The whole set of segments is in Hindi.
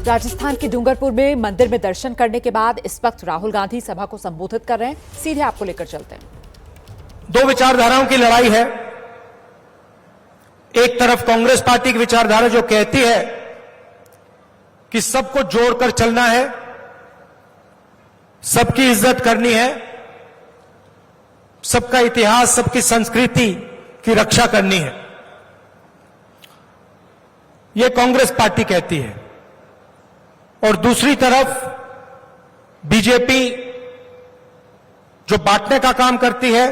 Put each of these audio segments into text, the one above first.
राजस्थान के डूंगरपुर में मंदिर में दर्शन करने के बाद इस वक्त राहुल गांधी सभा को संबोधित कर रहे हैं। सीधे आपको लेकर चलते हैं। दो विचारधाराओं की लड़ाई है। एक तरफ कांग्रेस पार्टी की विचारधारा जो कहती है कि सबको जोड़कर चलना है, सबकी इज्जत करनी है, सबका इतिहास, सबकी संस्कृति की रक्षा करनी है, यह कांग्रेस पार्टी कहती है। और दूसरी तरफ बीजेपी जो बांटने का काम करती है,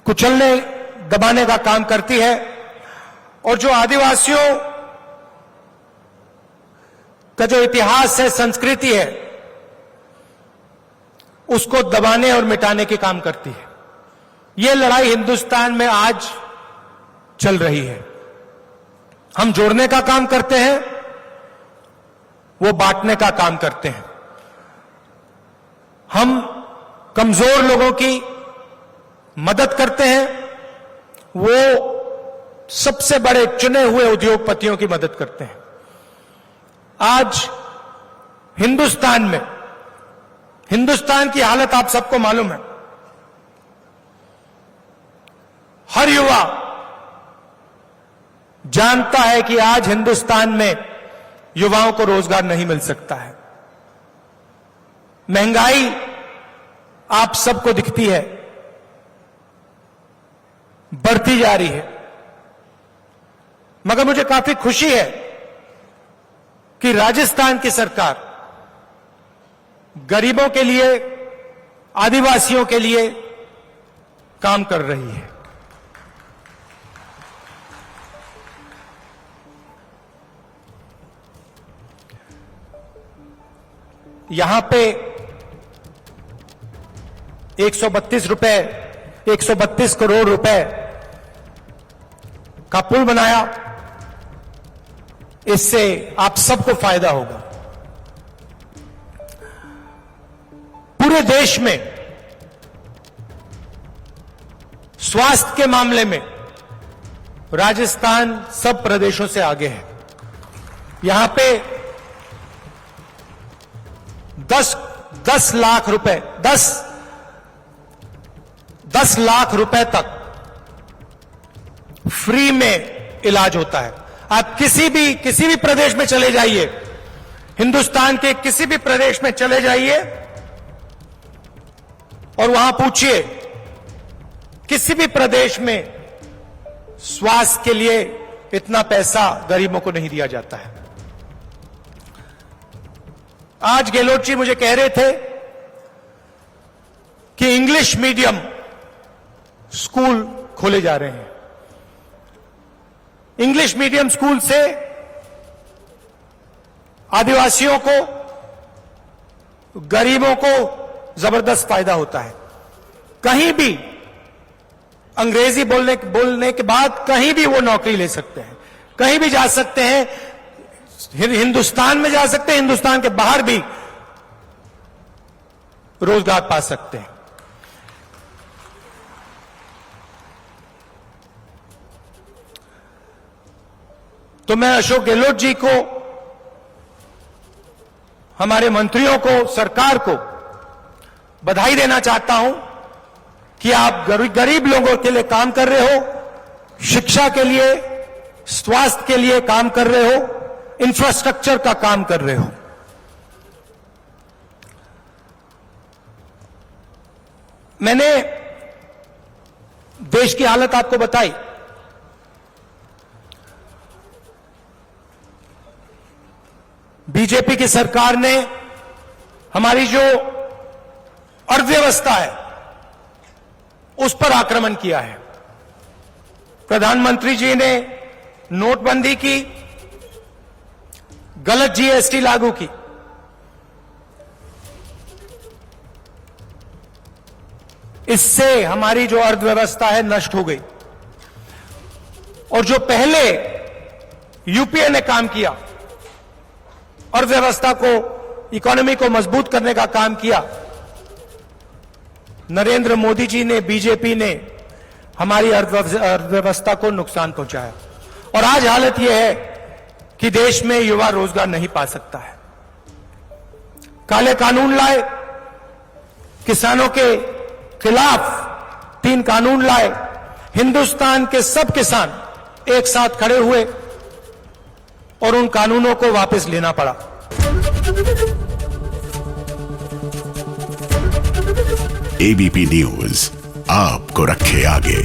कुचलने दबाने का काम करती है, और जो आदिवासियों का जो इतिहास है, संस्कृति है, उसको दबाने और मिटाने के काम करती है। यह लड़ाई हिंदुस्तान में आज चल रही है। हम जोड़ने का काम करते हैं, वो बांटने का काम करते हैं। हम कमजोर लोगों की मदद करते हैं, वो सबसे बड़े चुने हुए उद्योगपतियों की मदद करते हैं। आज हिंदुस्तान में, हिंदुस्तान की हालत आप सबको मालूम है। हर युवा जानता है कि आज हिंदुस्तान में युवाओं को रोजगार नहीं मिल सकता है। महंगाई आप सबको दिखती है, बढ़ती जा रही है। मगर मुझे काफी खुशी है कि राजस्थान की सरकार गरीबों के लिए, आदिवासियों के लिए काम कर रही है। यहां पे 132 करोड़ रुपए का पुल बनाया। इससे आप सबको फायदा होगा। पूरे देश में स्वास्थ्य के मामले में राजस्थान सब प्रदेशों से आगे है। यहां पे 10 लाख रुपए 10 लाख रुपए तक फ्री में इलाज होता है। आप किसी भी प्रदेश में चले जाइए, हिंदुस्तान के किसी भी प्रदेश में चले जाइए और वहां पूछिए, किसी भी प्रदेश में स्वास्थ्य के लिए इतना पैसा गरीबों को नहीं दिया जाता है। आज गहलोत जी मुझे कह रहे थे कि इंग्लिश मीडियम स्कूल खोले जा रहे हैं। इंग्लिश मीडियम स्कूल से आदिवासियों को, गरीबों को जबरदस्त फायदा होता है। कहीं भी अंग्रेजी बोलने के बाद कहीं भी वो नौकरी ले सकते हैं, कहीं भी जा सकते हैं, हिंदुस्तान में जा सकते हैं, हिंदुस्तान के बाहर भी रोजगार पा सकते हैं। तो मैं अशोक गहलोत जी को, हमारे मंत्रियों को, सरकार को बधाई देना चाहता हूं कि आप गरीब लोगों के लिए काम कर रहे हो, शिक्षा के लिए, स्वास्थ्य के लिए काम कर रहे हो, इंफ्रास्ट्रक्चर का काम कर रहे हो। मैंने देश की हालत आपको बताई। बीजेपी की सरकार ने हमारी जो अर्थव्यवस्था है उस पर आक्रमण किया है। प्रधानमंत्री जी ने नोटबंदी की, गलत जीएसटी लागू की। इससे हमारी जो अर्थव्यवस्था है नष्ट हो गई। और जो पहले यूपीए ने काम किया, अर्थव्यवस्था को, इकोनॉमी को मजबूत करने का काम किया, नरेंद्र मोदी जी ने, बीजेपी ने हमारी अर्थव्यवस्था को नुकसान पहुंचाया। और आज हालत यह है कि देश में युवा रोजगार नहीं पा सकता है। काले कानून लाए, किसानों के खिलाफ 3 कानून लाए, हिंदुस्तान के सब किसान एक साथ खड़े हुए और उन कानूनों को वापस लेना पड़ा। एबीपी न्यूज आपको रखे आगे।